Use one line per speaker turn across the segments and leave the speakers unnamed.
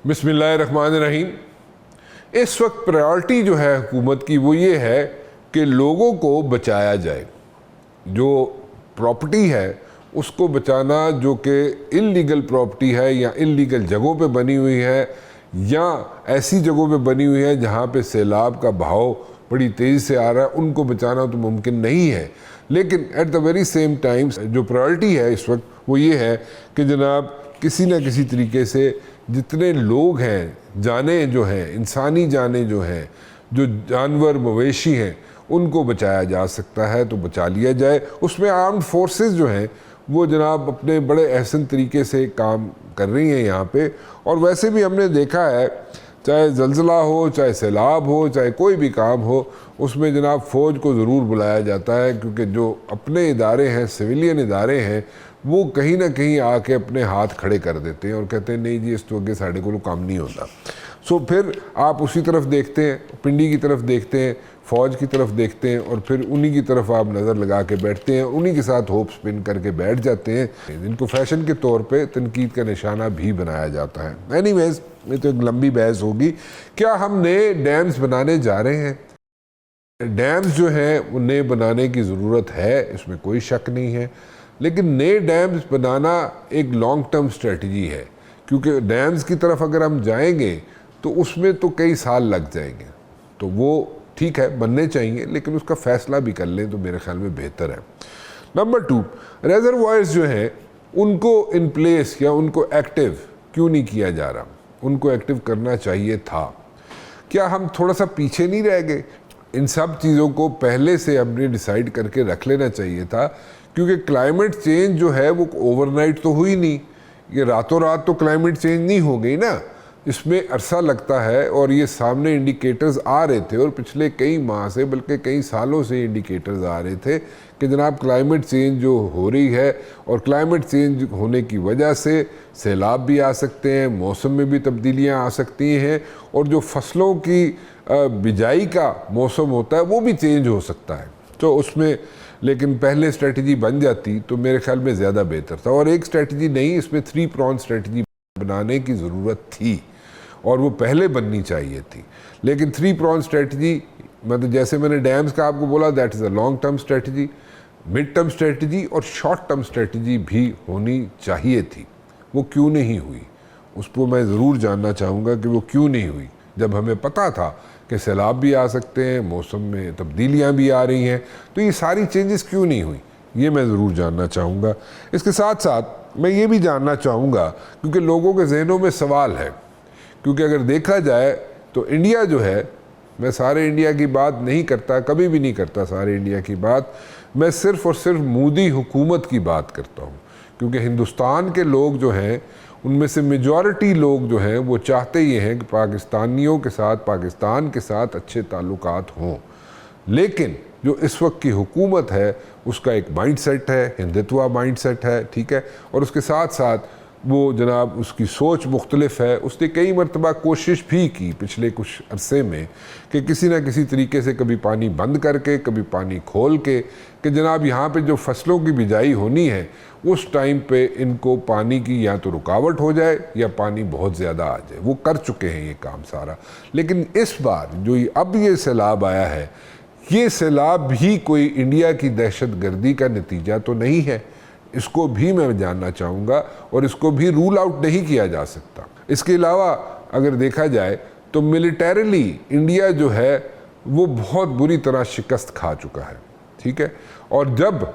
बिस्मिल्लाहिर्रहमानिर्रहीम। इस वक्त प्रायोरिटी जो है हुकूमत की वो ये है कि लोगों को बचाया जाए। जो प्रॉपर्टी है उसको बचाना जो कि इल्लीगल प्रॉपर्टी है या इल्लीगल जगहों पे बनी हुई है या ऐसी जगहों पे बनी हुई है जहाँ पे सैलाब का बहाव बड़ी तेज़ी से आ रहा है, उनको बचाना तो मुमकिन नहीं है। लेकिन at the very same times जो प्रायोरिटी है इस वक्त वो ये है कि जनाब किसी न किसी तरीके से जितने लोग हैं, जाने जो हैं, इंसानी जाने जो हैं, जो जानवर मवेशी हैं, उनको बचाया जा सकता है तो बचा लिया जाए। उसमें आर्म्ड फोर्सेस जो हैं वो जनाब अपने बड़े अहसन तरीके से काम कर रही हैं यहाँ पे। और वैसे भी हमने देखा है चाहे ज़लज़ला हो, चाहे सैलाब हो, चाहे कोई भी काम हो, उसमें जनाब फ़ौज को ज़रूर बुलाया जाता है, क्योंकि जो अपने इदारे हैं, सिविलियन इदारे हैं, वो कहीं ना कहीं आके अपने हाथ खड़े कर देते हैं और कहते हैं नहीं जी इस तो अगे साढ़े को काम नहीं होता। सो फिर आप उसी तरफ देखते हैं, पिंडी की तरफ देखते हैं, फ़ौज की तरफ देखते हैं और फिर उन्हीं की तरफ आप नज़र लगा के बैठते हैं, उन्हीं के साथ होप स्पिन करके बैठ जाते हैं, जिनको फैशन के तौर पे तनकीद का निशाना भी बनाया जाता है। एनीवेज़, ये तो एक लंबी बहस होगी। क्या हम नए डैम्स बनाने जा रहे हैं? डैम्स जो हैं वो नए बनाने की ज़रूरत है, इसमें कोई शक नहीं है, लेकिन नए डैम्स बनाना एक लॉन्ग टर्म स्ट्रेटजी है, क्योंकि डैम्स की तरफ अगर हम जाएंगे तो उसमें तो कई साल लग जाएंगे। तो वो ठीक है, बनने चाहिए, लेकिन उसका फ़ैसला भी कर लें तो मेरे ख्याल में बेहतर है। नंबर 2, रेजरवॉयर्स जो हैं उनको इन प्लेस या उनको एक्टिव क्यों नहीं किया जा रहा? उनको एक्टिव करना चाहिए था। क्या हम थोड़ा सा पीछे नहीं रह गए? इन सब चीज़ों को पहले से हमने डिसाइड करके रख लेना चाहिए था, क्योंकि क्लाइमेट चेंज जो है वो ओवरनाइट तो हुई नहीं, ये रातों रात तो क्लाइमेट चेंज नहीं हो गई ना, इसमें अरसा लगता है। और ये सामने इंडिकेटर्स आ रहे थे और पिछले कई माह से बल्कि कई सालों से इंडिकेटर्स आ रहे थे कि जनाब क्लाइमेट चेंज जो हो रही है और क्लाइमेट चेंज होने की वजह से सैलाब भी आ सकते हैं, मौसम में भी तब्दीलियां आ सकती हैं और जो फसलों की बिजाई का मौसम होता है वो भी चेंज हो सकता है। तो उसमें लेकिन पहले स्ट्रेटजी बन जाती तो मेरे ख्याल में ज़्यादा बेहतर था। और एक स्ट्रेटजी नहीं, इसमें 3 प्रॉन्ग स्ट्रेटजी बनाने की ज़रूरत थी और वो पहले बननी चाहिए थी। लेकिन 3 प्रॉन्ग स्ट्रेटजी, मतलब जैसे मैंने डैम्स का आपको बोला, that is a long term strategy, mid term strategy और शॉर्ट टर्म स्ट्रेटजी भी होनी चाहिए थी। वो क्यों नहीं हुई, उसको मैं ज़रूर जानना चाहूँगा कि वो क्यों नहीं हुई, जब हमें पता था कि सैलाब भी आ सकते हैं, मौसम में तब्दीलियाँ भी आ रही हैं, तो ये सारी चेंजेस क्यों नहीं हुई, ये मैं ज़रूर जानना चाहूँगा। इसके साथ साथ मैं ये भी जानना चाहूँगा, क्योंकि लोगों के जहनों में सवाल है, क्योंकि अगर देखा जाए तो इंडिया जो है, मैं सारे इंडिया की बात नहीं करता, कभी भी नहीं करता सारे इंडिया की बात, मैं सिर्फ़ और सिर्फ मोदी हुकूमत की बात करता हूँ, क्योंकि हिंदुस्तान के लोग जो हैं उनमें से मेजॉरिटी लोग जो हैं वो चाहते ये हैं कि पाकिस्तानियों के साथ, पाकिस्तान के साथ अच्छे ताल्लुकात हों। लेकिन जो इस वक्त की हुकूमत है उसका एक माइंडसेट है, हिंदुत्व माइंडसेट है, ठीक है, और उसके साथ साथ वो जनाब उसकी सोच मुख्तलिफ है। उसने कई मरतबा कोशिश भी की पिछले कुछ अरसे में कि किसी न किसी तरीके से कभी पानी बंद करके, कभी पानी खोल के, कि जनाब यहाँ पे जो फसलों की बिजाई होनी है उस टाइम पे इनको पानी की या तो रुकावट हो जाए या पानी बहुत ज़्यादा आ जाए। वो कर चुके हैं ये काम सारा। लेकिन इस बार जो अब ये सैलाब आया है, ये सैलाब भी कोई इंडिया की दहशत गर्दी का नतीजा तो नहीं है, इसको भी मैं जानना चाहूँगा और इसको भी रूल आउट नहीं किया जा सकता। इसके अलावा अगर देखा जाए तो मिलिटरीली इंडिया जो है वो बहुत बुरी तरह शिकस्त खा चुका है, ठीक है, और जब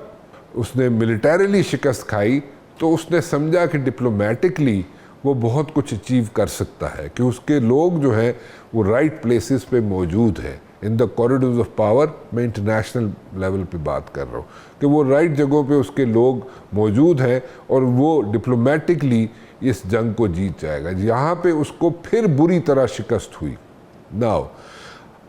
उसने मिलिटरीली शिकस्त खाई तो उसने समझा कि डिप्लोमेटिकली वो बहुत कुछ अचीव कर सकता है, कि उसके लोग जो हैं वो राइट प्लेसेस पे मौजूद हैं in the corridors of power. मैं इंटरनेशनल लेवल पे बात कर रहा हूँ कि वो राइट जगहों पे उसके लोग मौजूद हैं और वो डिप्लोमेटिकली इस जंग को जीत जाएगा। यहाँ पे उसको फिर बुरी तरह शिकस्त हुई। नाउ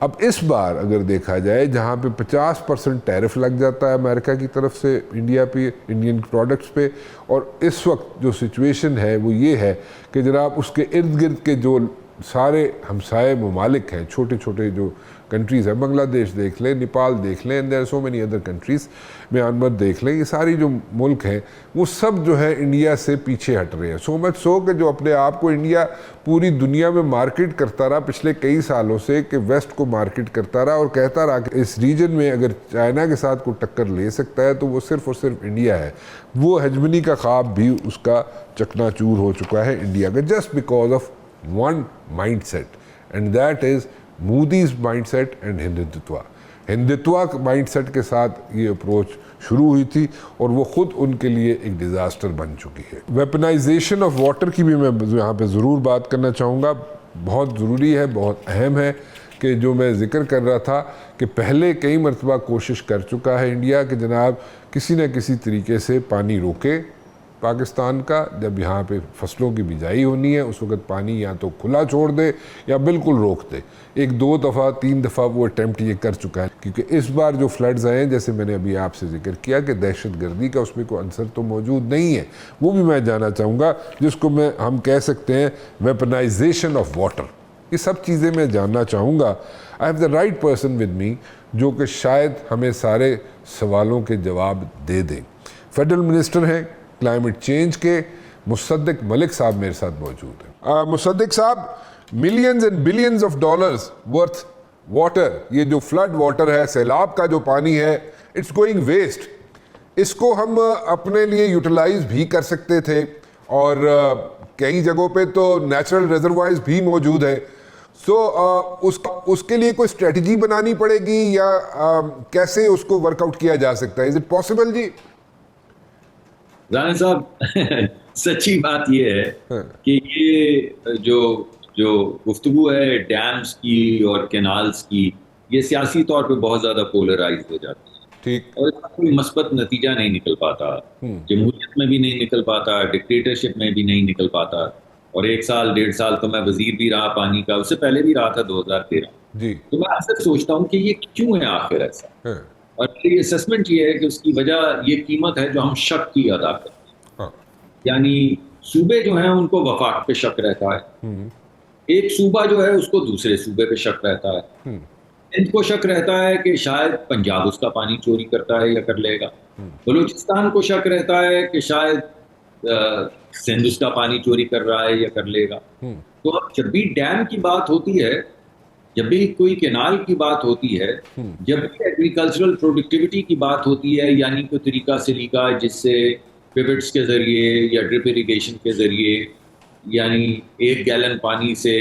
अब इस बार अगर देखा जाए, जहाँ पे 50% टैरिफ लग जाता है अमेरिका की तरफ से इंडिया पे, इंडियन प्रोडक्ट्स पे, और इस वक्त जो सिचुएशन है वो ये है कि जनाब उसके इर्द गिर्द के जो सारे हमसाए ममालिक हैं, छोटे छोटे जो कंट्रीज़ है, बांग्लादेश देख लें, नेपाल देख लें, and there are so many other countries, Myanmar देख लें, ये सारी जो मुल्क हैं वो सब जो है इंडिया से पीछे हट रहे हैं। सो मच सो कि जो अपने आप को इंडिया पूरी दुनिया में मार्केट करता रहा पिछले कई सालों से, कि वेस्ट को मार्केट करता रहा और कहता रहा कि इस रीजन में अगर चाइना के साथ कोई टक्कर ले सकता है तो वो सिर्फ और सिर्फ इंडिया है, वो हेजमनी का ख्वाब भी उसका चकनाचूर हो चुका है इंडिया का, just because of one mind set, and that is Modi's mind set and Hindutva mind set के साथ ये अप्रोच शुरू हुई थी और वो खुद उनके लिए एक डिज़ास्टर बन चुकी है। वेपनाइजेशन ऑफ वाटर की भी मैं यहाँ पे ज़रूर बात करना चाहूँगा, बहुत ज़रूरी है, बहुत अहम है, कि जो मैं ज़िक्र कर रहा था कि पहले कई मरतबा कोशिश कर चुका है इंडिया कि जनाब किसी न किसी तरीके से पानी रोके पाकिस्तान का, जब यहाँ पे फसलों की बिजाई होनी है उस वक्त पानी या तो खुला छोड़ दे या बिल्कुल रोक दे। एक दो दफ़ा तीन दफ़ा वो अटैम्प्ट ये कर चुका है, क्योंकि इस बार जो फ्लड्स आए हैं, जैसे मैंने अभी आपसे जिक्र किया कि दहशत गर्दी का उसमें कोई अंसर तो मौजूद नहीं है, वो भी मैं जानना चाहूँगा, जिसको हम कह सकते हैं वेपनाइजेशन ऑफ वाटर। ये सब चीज़ें मैं जानना चाहूँगा। I have the right person with me जो कि शायद हमें सारे सवालों के जवाब दे दें। फेडरल मिनिस्टर हैं क्लाइमेट चेंज के, मुसद्दिक मलिक साहब मेरे साथ मौजूद हैं। मुसद्दिक साहब, millions and billions of dollars worth water, ये जो फ्लड वाटर है, सैलाब का जो पानी है, इट्स गोइंग वेस्ट। इसको हम अपने लिए यूटिलाइज भी कर सकते थे और कई जगहों पे तो नेचुरल रिजर्वायर्स भी मौजूद है। उसके लिए कोई स्ट्रेटजी बनानी पड़ेगी या कैसे उसको वर्कआउट किया जा सकता है? इज इट पॉसिबल जी?
राना साहब, सच्ची बात ये है कि ये जो गुफ्तगू है डैम्स की और कैनाल्स की, ये सियासी तौर पे बहुत ज्यादा पोलराइज हो जाती है।
ठीक।
और इसका कोई मस्बत नतीजा नहीं निकल पाता, जमहूरियत में भी नहीं निकल पाता, डिक्टेटरशिप में भी नहीं निकल पाता। और 1 साल 1.5 साल तो मैं वजीर भी रहा पानी का, उससे पहले भी रहा था 2013
जी।
तो मैं अक्सर सोचता हूँ कि ये क्यों है आखिर ऐसा। और मेरी असेसमेंट ये है कि उसकी वजह ये कीमत है जो हम शक की अदा करते हैं। यानी सूबे जो हैं उनको वफाक पे शक रहता है, एक सूबा जो है उसको दूसरे सूबे पे शक रहता है, इनको शक रहता है कि शायद पंजाब उसका पानी चोरी करता है या कर लेगा, बलूचिस्तान को शक रहता है कि शायद सिंध उसका पानी चोरी कर रहा है या कर लेगा। तो अब जब भी डैम की बात होती है, जब भी कोई कैनाल की बात होती है, जब भी एग्रीकल्चरल प्रोडक्टिविटी की बात होती है, यानी कोई तरीका सलीका जिससे पिवट्स के जरिए या ड्रिप इरिगेशन के जरिए, यानी 1 गैलन पानी से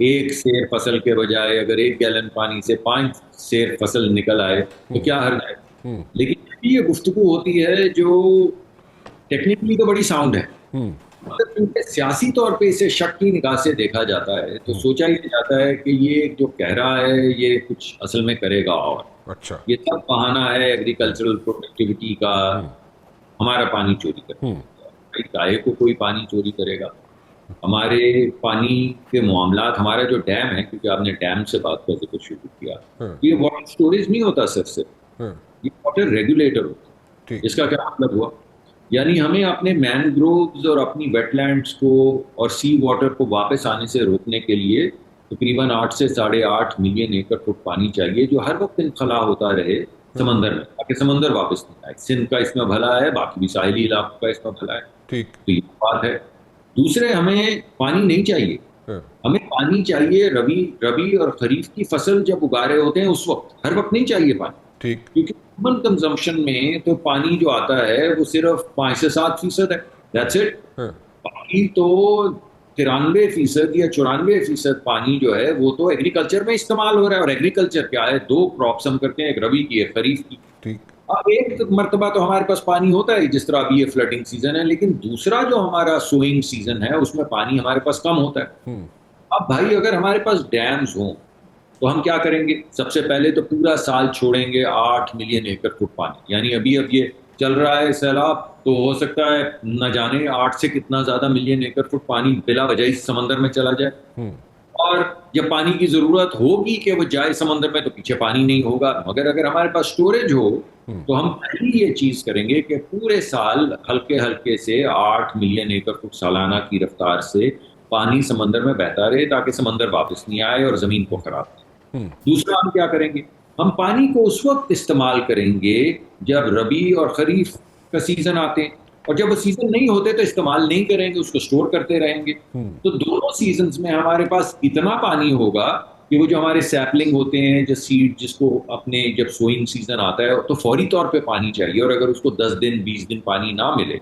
1 सेर फसल के बजाय अगर 1 गैलन पानी से 5 सेर फसल निकल आए तो क्या हर्ज है। लेकिन ये गुफ्तगू होती है जो टेक्निकली तो बड़ी साउंड है, मगर क्योंकि सियासी तौर पे इसे शक की निगाह से देखा जाता है तो सोचा ही जाता है कि ये जो कह रहा है ये कुछ असल में करेगा। और
अच्छा,
ये सब बहाना है एग्रीकल्चरल प्रोडक्टिविटी का, हमारा पानी चोरी करेगा। काहे को कोई पानी चोरी करेगा? हमारे पानी के मामलात, हमारा जो डैम है, क्योंकि आपने डैम से बात का जिक्र शुरू किया, ये वाटर स्टोरेज नहीं होता सिर्फ, ये वाटर रेगुलेटर होता है। इसका क्या मतलब हुआ? यानी हमें अपने मैनग्रोव्स और अपनी वेटलैंड्स को और सी वाटर को वापस आने से रोकने के लिए तकरीबन 8 से 8.5 मिलियन एकड़ फुट पानी चाहिए, जो हर वक्त इनखला होता रहे समंदर में, ताकि समंदर वापस नहीं आए। सिंध का इसमें भला है, बाकी भी साहिली इलाकों का इसमें भला है।
ठीक,
तो ये बात है। दूसरे, हमें पानी नहीं चाहिए, हमें पानी चाहिए रबी और खरीफ की फसल जब उगा रहे होते हैं उस वक्त, हर वक्त नहीं चाहिए पानी।
ठीक,
क्योंकि ह्यूमन कंजम्पशन में तो पानी जो आता है वो सिर्फ 5 से 7% है, दैट्स इट। बाकी तो 93% या 94% पानी जो है वो तो एग्रीकल्चर में इस्तेमाल हो रहा है। और एग्रीकल्चर क्या है? 2 क्रॉप्स हम करते हैं, एक रबी की, एक खरीफ की।
ठीक।
अब एक मरतबा तो हमारे पास पानी होता है, जिस तरह अभी ये फ्लडिंग सीजन है, लेकिन दूसरा जो हमारा सोइंग सीजन है उसमें पानी हमारे पास कम होता है। अब भाई, अगर हमारे पास डैम्स हों तो हम क्या करेंगे? सबसे पहले तो पूरा साल छोड़ेंगे 8 मिलियन एकड़ फुट पानी। यानी अभी अब ये चल रहा है सैलाब, तो हो सकता है न जाने 8 से कितना ज्यादा मिलियन एकड़ फुट पानी बिला वजह ही समंदर में चला जाए। और जब पानी की जरूरत होगी कि वो जाए समंदर में तो पीछे पानी नहीं होगा। मगर अगर हमारे पास स्टोरेज हो तो हम पहले ये चीज करेंगे कि पूरे साल हल्के हल्के से 8 मिलियन एकड़ फुट सालाना की रफ्तार से पानी समंदर में बहता रहे, ताकि समंदर वापस नहीं आए और जमीन को खराब करे। दूसरा हम क्या करेंगे, हम पानी को उस वक्त इस्तेमाल करेंगे जब रबी और खरीफ का सीजन आते हैं, और जब वो सीजन नहीं होते तो इस्तेमाल नहीं करेंगे, उसको स्टोर करते रहेंगे। तो दोनों सीजन्स में हमारे पास इतना पानी होगा कि वो जो हमारे सैपलिंग होते हैं, जो सीड जिसको अपने जब सोइंग सीजन आता है तो फौरी तौर पे पानी चाहिए, और अगर उसको 10 दिन 20 दिन पानी ना मिले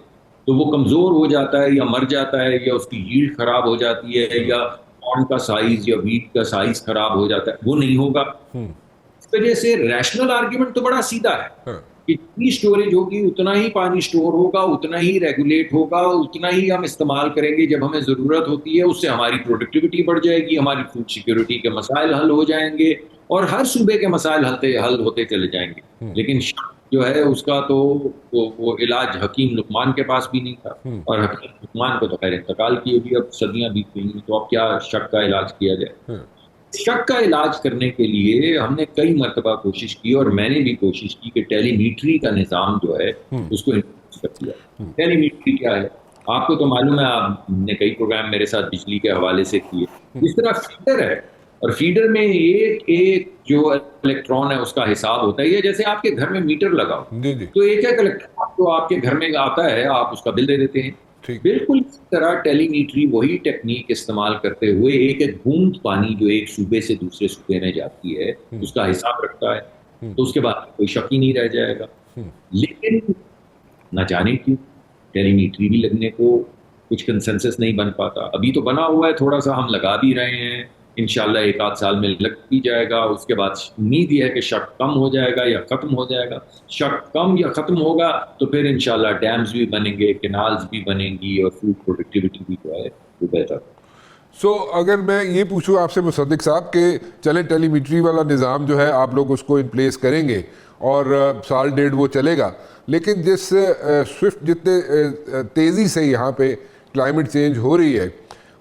तो वो कमजोर हो जाता है या मर जाता है, या उसकी यील्ड खराब हो जाती है, या कॉर्न का साइज या वीट का साइज खराब हो जाता है, वो नहीं होगा। इस वजह से रैशनल आर्ग्यूमेंट तो बड़ा सीधा है कि जितनी स्टोरेज होगी उतना ही पानी स्टोर होगा, उतना ही रेगुलेट होगा, उतना ही हम इस्तेमाल करेंगे जब हमें जरूरत होती है। उससे हमारी प्रोडक्टिविटी बढ़ जाएगी, हमारी फूड सिक्योरिटी के मसाइल हल हो जाएंगे, और हर सूबे के मसाइल हल होते चले जाएंगे। लेकिन जो है उसका तो वो इलाज हकीम लुकमान के पास भी नहीं था, और हकीम लुकमान को तो खैर इंतकाल किए भी अब सदियां बीत गई, तो अब क्या शक का इलाज किया जाए। शक का इलाज करने के लिए हमने कई मरतबा कोशिश की, और मैंने भी कोशिश की कि टेलीमीट्री का निज़ाम जो है उसको इंट्रोड्यूस कर दिया। टेलीमीट्री क्या है आपको तो मालूम है, आपने कई प्रोग्राम मेरे साथ बिजली के हवाले से किए। इस तरह फीडर है, और फीडर में एक एक जो इलेक्ट्रॉन है उसका हिसाब होता है। ये जैसे आपके घर में मीटर लगाओ, तो एक एक इलेक्ट्रॉन जो आपके घर में आता है आप उसका बिल दे देते हैं। बिल्कुल इस तरह टेलीमीट्री वही टेक्निक इस्तेमाल करते हुए एक एक बूंद पानी जो एक सूबे से दूसरे सूबे में जाती है उसका हिसाब रखता है, तो उसके बाद कोई शक ही नहीं रह जाएगा। लेकिन न जाने क्यों टेलीमीट्री भी लगने को कुछ कंसेंसस नहीं बन पाता। अभी तो बना हुआ है, थोड़ा सा हम लगा भी रहे हैं, इंशाल्लाह एक आध साल में लग भी जाएगा। उसके बाद उम्मीद यह है कि शक कम हो जाएगा या खत्म हो जाएगा। शक कम या खत्म होगा तो फिर इंशाल्लाह डैम्स भी बनेंगे, कैनाल्स भी बनेंगी, और फूड प्रोडक्टिविटी भी जो है वो बेहतर।
सो अगर मैं ये पूछूं आपसे मुसद्दिक साहब कि चले टेलीमीट्री वाला निज़ाम जो है आप लोग उसको इन प्लेस करेंगे और साल डेढ़ वो चलेगा, लेकिन जिस स्विफ्ट जितने तेज़ी से यहाँ पे क्लाइमेट चेंज हो रही है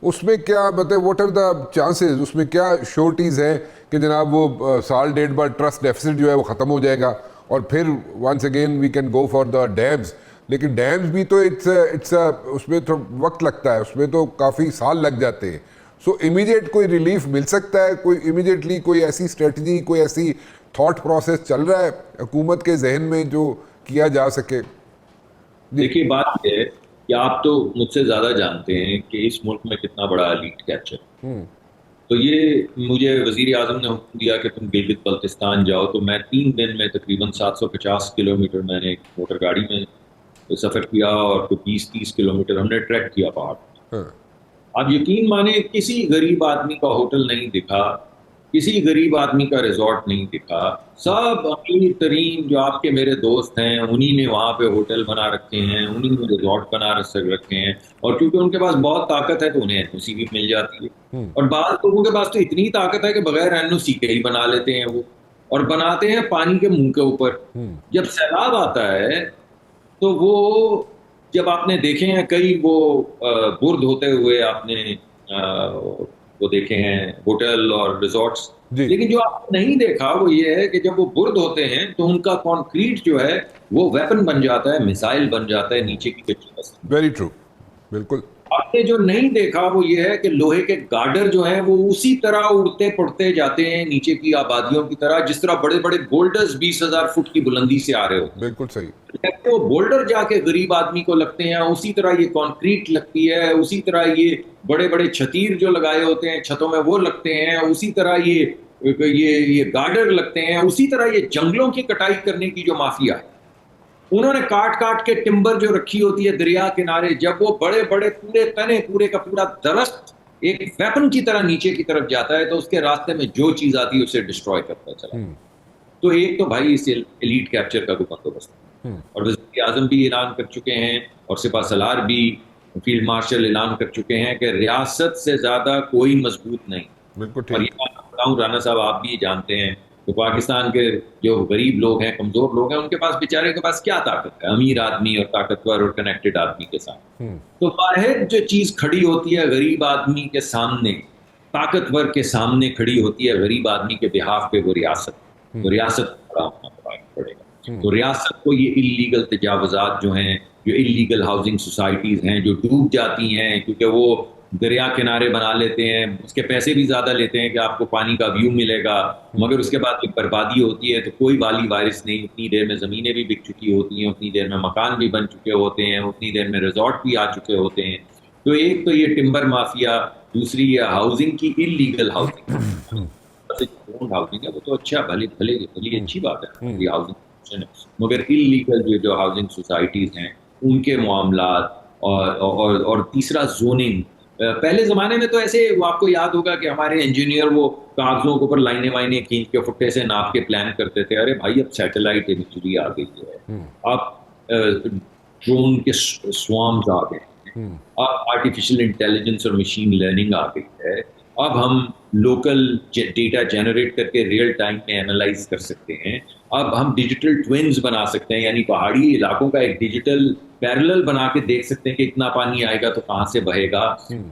उसमें क्या मतलब व्हाट आर द चांसेस, उसमें क्या श्योरिटीज़ हैं कि जनाब वो साल डेढ़ बाद ट्रस्ट डेफिसिट जो है वो ख़त्म हो जाएगा और फिर once again we can go for the dams. लेकिन डैम्स भी तो इट्स उसमें तो वक्त लगता है, उसमें तो काफ़ी साल लग जाते हैं। सो इमीडिएट कोई रिलीफ मिल सकता है, कोई इमीडिएटली कोई ऐसी स्ट्रेटजी, कोई ऐसी थॉट प्रोसेस चल रहा है हुकूमत के जहन में जो किया जा सके?
देखिए बात यह है कि आप तो मुझसे ज़्यादा जानते हैं कि इस मुल्क में कितना बड़ा एलीट कैप्चर। तो ये मुझे वज़ीर आज़म ने हुक्म दिया कि तुम गिलगित बल्तिस्तान जाओ, तो मैं 3 दिन में तकरीबन 750 किलोमीटर मैंने मोटर गाड़ी में सफ़र किया, और कोई 20-30 किलोमीटर हमने ट्रैक किया पहाड़। आप यकीन माने किसी गरीब आदमी का होटल नहीं दिखा, किसी गरीब आदमी का रिजॉर्ट नहीं दिखा। सब अमीर तरीन जो आपके मेरे दोस्त हैं उन्हीं ने वहाँ पे होटल बना रखे हैं, उन्हीं ने रिजॉर्ट बना रखे हैं, और क्योंकि उनके पास बहुत ताकत है तो उन्हें एनओसी भी मिल जाती है। और बाद लोगों के पास तो इतनी ताकत है कि बगैर एनओसी के ही बना लेते हैं वो, और बनाते हैं पानी के मुंह के ऊपर। जब सैलाब आता है तो वो, जब आपने देखे हैं कई वो बुर्द होते हुए आपने वो देखे हैं होटल और रिजॉर्ट्स, लेकिन जो आपने नहीं देखा वो ये है कि जब वो बुर्द होते हैं तो उनका कंक्रीट जो है वो वेपन बन जाता है, मिसाइल बन जाता है नीचे की कच्ची बस्ती।
वेरी ट्रू, बिल्कुल।
आपने जो नहीं देखा वो ये है कि लोहे के गार्डर जो हैं वो उसी तरह उड़ते पड़ते जाते हैं नीचे की आबादियों की तरह, जिस तरह बड़े बड़े बोल्डर्स 20,000 फुट की बुलंदी से आ रहे होते हैं।
बिल्कुल सही।
वो बोल्डर जाके गरीब आदमी को लगते हैं, उसी तरह ये कंक्रीट लगती है, उसी तरह ये बड़े बड़े छतीर जो लगाए होते हैं छतों में वो लगते हैं, उसी तरह ये गार्डर लगते हैं, उसी तरह ये जंगलों की कटाई करने की जो माफिया है उन्होंने काट काट के टिम्बर जो रखी होती है दरिया किनारे, जब वो बड़े बड़े पूरे तने पूरे का पूरा दरख्त एक वेपन की तरह नीचे की तरफ जाता है तो उसके रास्ते में जो चीज आती है उसे डिस्ट्रॉय करता चला। तो एक तो भाई इस एलीट कैप्चर का कोई बंदोबस्त, और वज़ीर आज़म भी ऐलान कर चुके हैं और सिपा सलार भी, फील्ड मार्शल ऐलान कर चुके हैं कि रियासत से ज्यादा कोई मजबूत नहीं।
बिल्कुल
और ये बात बताऊं राना साहब, आप भी जानते हैं तो पाकिस्तान के जो गरीब लोग हैं, कमजोर लोग हैं, उनके पास बेचारे के पास क्या ताकत है अमीर आदमी और ताकतवर और कनेक्टेड आदमी के साथ। तो वाहिद जो चीज खड़ी होती है गरीब आदमी के सामने, ताकतवर के सामने खड़ी होती है गरीब आदमी के बिहाफ पे, वो रियासत। तो रियासत को बड़ा पड़ेगा। तो रियासत को ये इलीगल तजावुजात जो हैं, जो इलीगल हाउसिंग सोसाइटीज हैं जो डूब जाती हैं क्योंकि वो दरिया किनारे बना लेते हैं, उसके पैसे भी ज़्यादा लेते हैं कि आपको पानी का व्यू मिलेगा, मगर उसके बाद जब बर्बादी होती है तो कोई वाली वारिस नहीं। उतनी देर में ज़मीनें भी बिक चुकी होती हैं, उतनी देर में मकान भी बन चुके होते हैं, उतनी देर में रिजॉर्ट भी आ चुके होते हैं। तो एक तो ये टिम्बर माफिया, दूसरी ये हाउसिंग की इलीगल हाउसिंग। हाउसिंग है वो तो अच्छा, भले भले भली अच्छी बात है, ये हाउसिंग, मगर इलीगल जो हाउसिंग सोसाइटीज़ हैं उनके मामलात, और तीसरा जोनिंग। पहले ज़माने में तो ऐसे, वो आपको याद होगा कि हमारे इंजीनियर वो कागज़ों के ऊपर लाइनें वाइनें खींच के फुट्टे से नाप के प्लान करते थे। अरे भाई, अब सैटेलाइट इमेजरी आ गई है, अब ड्रोन के स्वार्म्स आ गए हैं, अब आर्टिफिशियल इंटेलिजेंस और मशीन लर्निंग आ गई है। अब हम लोकल डेटा जनरेट करके रियल टाइम में एनालाइज कर सकते हैं। अब हम डिजिटल ट्विन्स बना सकते हैं, यानी पहाड़ी इलाकों का एक डिजिटल पैरेलल बना के देख सकते हैं कि इतना पानी आएगा तो कहाँ से बहेगा,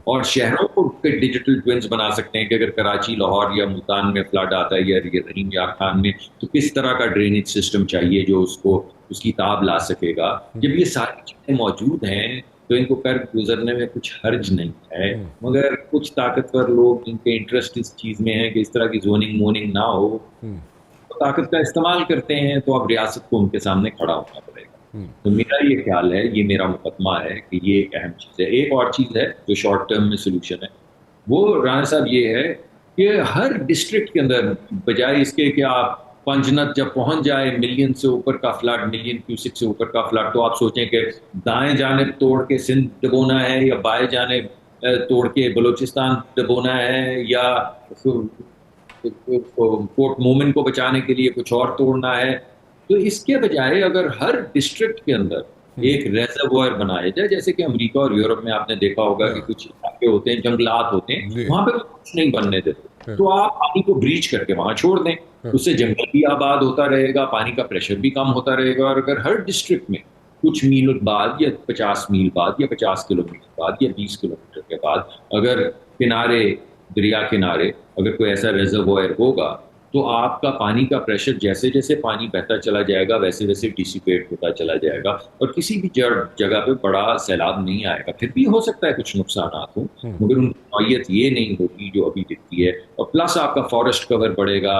और शहरों को डिजिटल ट्विन्स बना सकते हैं कि अगर कराची, लाहौर या मुल्तान में फ्लड आता है, या रहीम यार खान में, तो किस तरह का ड्रेनेज सिस्टम चाहिए जो उसको उसकी ताब ला सकेगा। जब ये सारी चीज़ें मौजूद हैं तो इनको कर गुजरने में कुछ हर्ज नहीं है, मगर कुछ ताकतवर लोग जिनके इंटरेस्ट इस चीज़ में है कि इस तरह की जोनिंग मोनिंग ना हो, तो ताकत का इस्तेमाल करते हैं। तो अब रियासत को उनके सामने खड़ा होना पड़ेगा। तो मेरा ये ख्याल है, ये मेरा मुकदमा है कि ये एक अहम चीज़ है। एक और चीज़ है जो शॉर्ट टर्म में सोल्यूशन है, वो राणा साहब ये है कि हर डिस्ट्रिक्ट के अंदर, बजाय इसके कि आप पंजनत जब पहुंच जाए मिलियन से ऊपर का फ्लड, मिलियन क्यूसिक से ऊपर का फ्लड, तो आप सोचें कि दाएं जानिब तोड़ के सिंध डबोना है, या बाएं जानिब तोड़ के बलूचिस्तान डबोना है, या पोर्ट मोमिन को बचाने के लिए कुछ और तोड़ना है। तो इसके बजाय अगर हर डिस्ट्रिक्ट के अंदर एक रेजर्वोयर बनाया जाए, जैसे कि अमेरिका और यूरोप में आपने देखा होगा कि कुछ इलाके होते हैं, जंगलात होते हैं, वहां पे कुछ नहीं बनने देते, तो आप पानी को ब्रीच करके वहां छोड़ दें, उससे जंगल भी आबाद होता रहेगा, पानी का प्रेशर भी कम होता रहेगा। और अगर हर डिस्ट्रिक्ट में कुछ मील बाद, या 50 मील बाद, या 50 किलोमीटर बाद, या 20 किलोमीटर के बाद अगर किनारे, दरिया किनारे अगर कोई ऐसा रिजर्वोयर होगा, तो आपका पानी का प्रेशर, जैसे जैसे पानी बहता चला जाएगा वैसे वैसे डिसिपेट होता चला जाएगा, और किसी भी जगह पे बड़ा सैलाब नहीं आएगा। फिर भी हो सकता है कुछ नुकसान हो, मगर उनकी नौयत ये नहीं होगी जो अभी दिखती है। और प्लस आपका फॉरेस्ट कवर बढ़ेगा।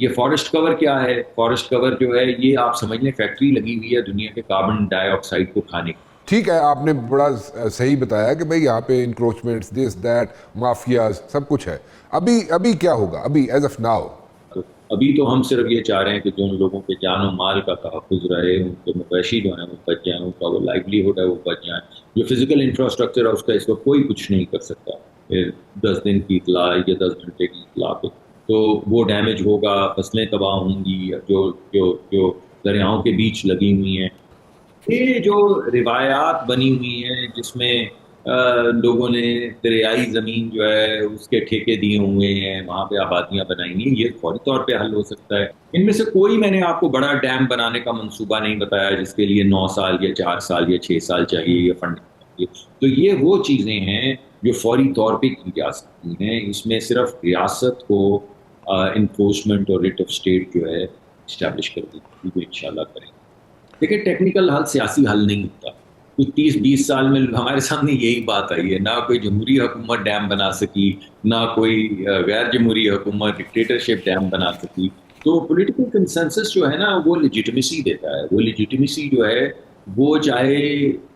ये फॉरेस्ट कवर क्या है? फॉरेस्ट कवर जो है, ये आप समझ लें फैक्ट्री लगी हुई है दुनिया के कार्बन डाइऑक्साइड को खाने की।
ठीक है, आपने बड़ा सही बताया कि भाई यहाँ पे इंक्रोचमेंट्स, दिस दैट, माफियाज, सब कुछ है। अभी क्या होगा अभी एज ऑफ नाउ?
तो अभी तो हम सिर्फ ये चाह रहे हैं कि जो उन लोगों के जान और माल का तहफ़्फ़ुज़ रहे, उनके मवेशी जो है वो बच जाएँ, उनका वो लाइवलीहुड है वो बच जाए। जो फिजिकल इंफ्रास्ट्रक्चर है उसका इस वक्त कोई कुछ नहीं कर सकता। 10 दिन की इतला या 10 घंटे की इतला पे तो वो डैमेज होगा, फसलें तबाह होंगी, जो जो जो दरियाओं के बीच लगी हुई हैं। ये जो रिवायात बनी हुई हैं जिसमें लोगों ने दरियाई ज़मीन जो है उसके ठेके दिए हुए हैं, वहाँ पे आबादियाँ बनाई हैं, ये फौरी तौर पे हल हो सकता है। इनमें से कोई मैंने आपको बड़ा डैम बनाने का मंसूबा नहीं बताया जिसके लिए 9 साल या 4 साल या 6 साल चाहिए या फंड चाहिए। तो ये वो चीज़ें हैं जो फौरी तौर पे की जा सकती हैं। इसमें सिर्फ रियासत को इन्फोर्समेंट और रिट ऑफ स्टेट जो है इस्टेब्लिश कर दी, वो इंशाल्लाह करेंगे। देखिए, टेक्निकल हल सियासी हल नहीं होता। कुछ 30-20 साल में हमारे सामने यही बात आई है, ना कोई जमहूरी हुकूमत डैम बना सकी, ना कोई गैर जमहूरी हुकूमत डिक्टेटरशिप डैम बना सकी। तो पॉलिटिकल कंसेंसस जो है ना, वो लेजिटिमेसी देता है। वो लेजिटिमेसी जो है वो चाहे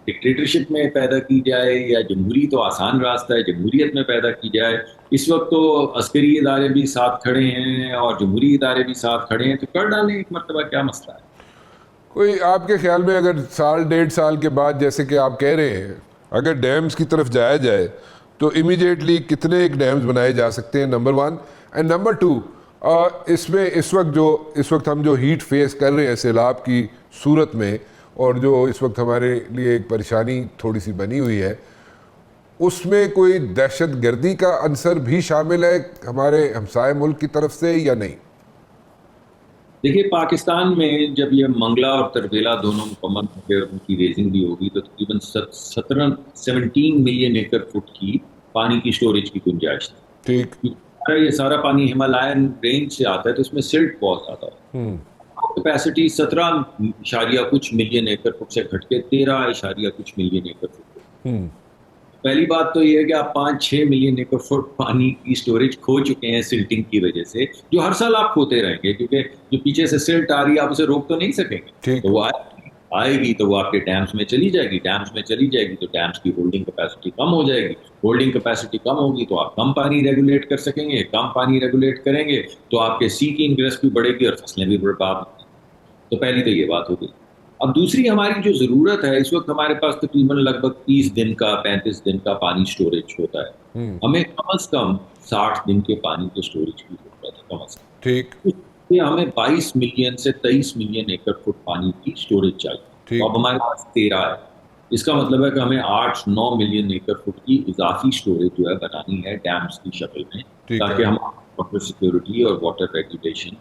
डिक्टेटरशिप में पैदा की जाए या जमहूरी, तो आसान रास्ता है, जमहूरियत में पैदा की जाए। इस वक्त तो अस्करी इदारे भी साथ खड़े हैं और जमहूरी इदारे भी साथ खड़े हैं, तो कर डालें एक मरतबा, क्या मसला है।
कोई आपके ख्याल में अगर साल 1.5 साल के बाद, जैसे कि आप कह रहे हैं, अगर डैम्स की तरफ जाया जाए तो इमीडिएटली कितने एक डैम्स बनाए जा सकते हैं, नंबर 1। एंड नंबर 2, इसमें इस वक्त हम जो हीट फेस कर रहे हैं सैलाब की सूरत में, और जो इस वक्त हमारे लिए एक परेशानी थोड़ी सी बनी हुई है, उसमें कोई दहशत गर्दी का अंसर भी शामिल है हमारे हमसाए मुल्क की तरफ से या नहीं?
देखिए, पाकिस्तान में जब ये मंगला और तरबेला दोनों मुकम्मल होंगे और उनकी रेजिंग भी होगी, तो तकरीबन 17 मिलियन एकड़ फुट की पानी की स्टोरेज की गुंजाइश थी।
ठीक।
ये सारा पानी हिमालयन रेंज से आता है, तो इसमें सिल्ट बहुत ज़्यादा है। कैपेसिटी 17 कुछ मिलियन एकड़ फुट से घट के 13 कुछ मिलियन एकड़ फुट। पहली बात तो ये है कि आप 5-6 मिलियन एकड़ फुट पानी की स्टोरेज खो चुके हैं सिल्टिंग की वजह से, जो हर साल आप खोते रहेंगे, क्योंकि जो पीछे से सिल्ट आ रही है आप उसे रोक तो नहीं सकेंगे।
ठीक।
तो वो आएगी तो वो आपके डैम्स में चली जाएगी, डैम्स में चली जाएगी तो डैम्स की होल्डिंग कैपेसिटी कम हो जाएगी, होल्डिंग कैपेसिटी कम होगी तो आप कम पानी रेगुलेट कर सकेंगे, कम पानी रेगुलेट करेंगे तो आपके सी की इंग्रेस भी बढ़ेगी और फसलें भी बर्बाद होंगी। तो पहली तो ये बात हो गई। अब दूसरी हमारी जो ज़रूरत है, इस वक्त हमारे पास तकरीबन लगभग 30 दिन का 35 दिन का पानी स्टोरेज होता है। हमें कम से कम 60 दिन के पानी के स्टोरेज की जरूरत है, कम से कम।
ठीक।
उसके हमें 22 मिलियन से 23 मिलियन एकड़ फुट पानी की स्टोरेज चाहिए। तो अब हमारे पास 13 है। इसका मतलब है कि हमें 8-9 मिलियन एकड़ फुट की इजाफी स्टोरेज जो है बनानी है डैम्स की शक्ल में, ताकि हम वाटर सिक्योरिटी और वाटर रेगुलेशन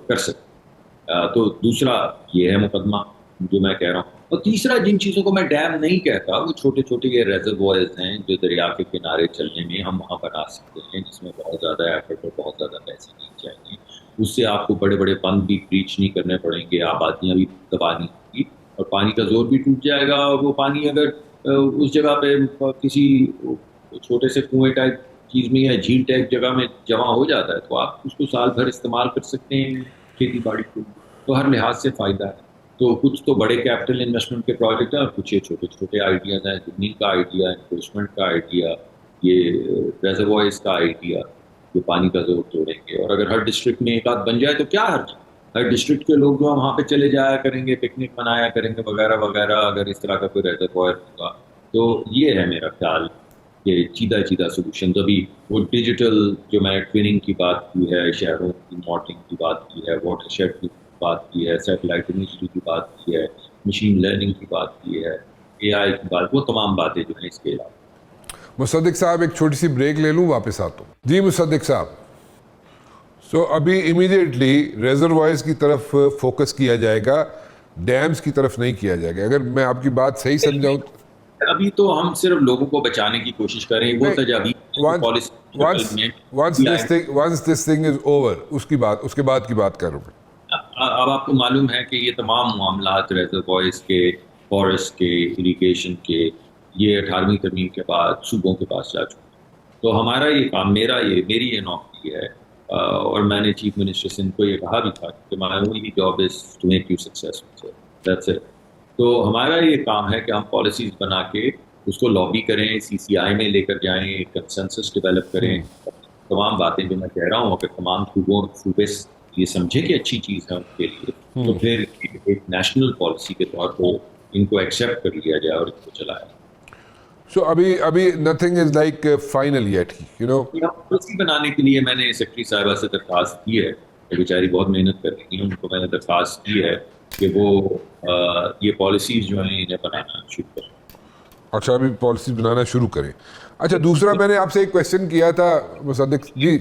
कर सकें। तो दूसरा ये है मुकदमा जो मैं कह रहा हूँ। और तीसरा, जिन चीज़ों को मैं डैम नहीं कहता, वो छोटे छोटे ये रेजर्वॉयर्स हैं जो दरिया के किनारे चलने में हम वहाँ बना सकते हैं, जिसमें बहुत ज़्यादा एफर्ट और बहुत ज़्यादा पैसे नहीं चाहिए। उससे आपको बड़े बड़े बंद भी ब्रीच नहीं करने पड़ेंगे, आबादियाँ भी तबाह नहीं होगी और पानी का जोर भी टूट जाएगा। और वो पानी अगर उस जगह पे किसी छोटे से कुएँ टाइप चीज़ में या झील टाइप जगह में जमा हो जाता है तो आप उसको साल भर इस्तेमाल कर सकते हैं खेती बाड़ी को। तो हर लिहाज से फ़ायदा है। तो कुछ तो बड़े कैपिटल इन्वेस्टमेंट के प्रोजेक्ट हैं और कुछ ये छोटे छोटे आइडियाज़ हैं, ज़मीन का आइडिया, इन्वेस्टमेंट का आइडिया, ये रेजर्वॉयर्स का आइडिया जो पानी का जोर तोड़ेंगे। और अगर हर डिस्ट्रिक्ट में एक आध बन जाए तो क्या हर्ज, हर डिस्ट्रिक्ट के लोग जो वहाँ पे चले जाया करेंगे, पिकनिक मनाया करेंगे वगैरह वगैरह, अगर इस तरह का कोई रेजर्वॉयर होगा। तो ये है मेरा ख्याल कि सीधा सीधा सोल्यूशन। अभी वो डिजिटल जो मैंने ट्विनिंग की बात की है, शहरों की मॉडलिंग की बात की है, वाटरशेड की बात की है, सैटेलाइट इमेजरी की बात की है, मशीन लर्निंग की बात की है, एआई की बात, वो तमाम बातें जो हैं इसके अलावा।
मुसद्दिक साहब एक छोटी सी ब्रेक ले लूँ, वापस आता हूँ। जी मुसद्दिक साहब, सो अभी इमीडिएटली रेजर्वॉयर्स की तरफ फोकस किया जाएगा, डैम्स की तरफ नहीं किया जाएगा, अगर मैं आपकी बात सही समझाऊँ।
अभी तो हम सिर्फ लोगों को बचाने की कोशिश करें, वो तजावीज़
once this thing is over, उसके बाद की बात कर रहा हूँ।
अब आपको मालूम है कि ये तमाम मामलात रेजर्वॉयर्स के, फॉरेस्ट के, इरिगेशन के, ये 18वीं तरमीम के बाद सूबों के पास जा चुके हैं। तो हमारा ये काम, मेरी ये नौकरी है, और मैंने चीफ मिनिस्टर से इनको ये कहा भी था कि my only job is to make you successful, that's it. तो हमारा ये काम है कि हम पॉलिसीज़ बना के उसको लॉबी करें, सीसीआई में लेकर जाएं, एक कंसेंसस डेवलप करें। तमाम बातें जो मैं कह रहा हूँ, अगर तमाम सूबे ये समझे कि अच्छी चीज़ है उनके लिए, तो फिर एक नेशनल पॉलिसी के तौर पर इनको एक्सेप्ट कर लिया जाए और इनको चलाया।
So अभी nothing is like final yet, you know.
Policy बनाने के लिए मैंने सेक्रेटरी साहिबा से दरख्वास्त की है, बेचारी बहुत मेहनत कर रही है, उनको मैंने दरख्वास्त की है कि वो ये पॉलिसीज जो हैं इन्हें बनाना शुरू करें।
अच्छा, अभी पॉलिसी बनाना शुरू करें। अच्छा, दूसरा मैंने आपसे एक क्वेश्चन किया था मुसद्दिक जी।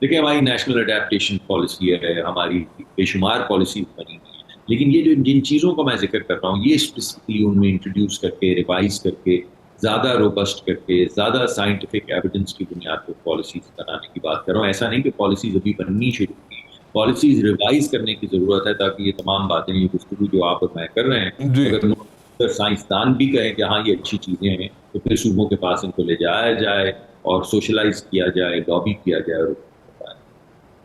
देखिए, हमारी नेशनल अडेप्टेशन पॉलिसी है, हमारी बेशुमार पॉलिसी बनी हुई है, लेकिन ये जो जिन चीज़ों का मैं जिक्र कर रहा हूँ, ये स्पेसिफिकली उनमें इंट्रोड्यूस करके, रिवाइज करके, ज़्यादा रोबस्ट करके, ज़्यादा साइंटिफिक एविडेंस की बुनियाद पर पॉलिसीज बनाने की बात कर रहा हूँ। ऐसा नहीं कि पॉलिसीज अभी बननी शुरू की, पॉलिसीज रिवाइज करने की ज़रूरत है, ताकि ये तमाम बातें, ये गुफ्तगू जो आप और मैं कर रहे हैं, अगर साइंसदान भी कहें कि हाँ ये अच्छी चीज़ें हैं, तो फिर सूबों के पास इनको ले जाया जाए और सोशलाइज किया जाए, लॉबी किया जाए।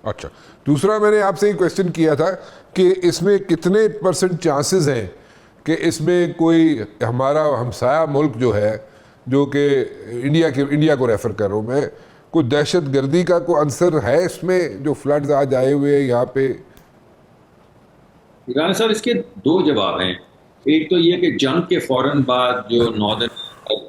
अच्छा, दूसरा मैंने आपसे एक क्वेश्चन किया था कि इसमें कितने % चांसेस हैं कि इसमें कोई हमारा हमसाया मुल्क जो है, जो कि इंडिया को रेफ़र कर रहा हूँ मैं, कोई दहशत गर्दी का कोई अंसर है इसमें, जो फ्लड्स आज आए हुए हैं यहाँ पे?
राना साहब, इसके दो जवाब हैं। एक तो ये कि जंग के फौरन बाद जो नॉर्दर्न,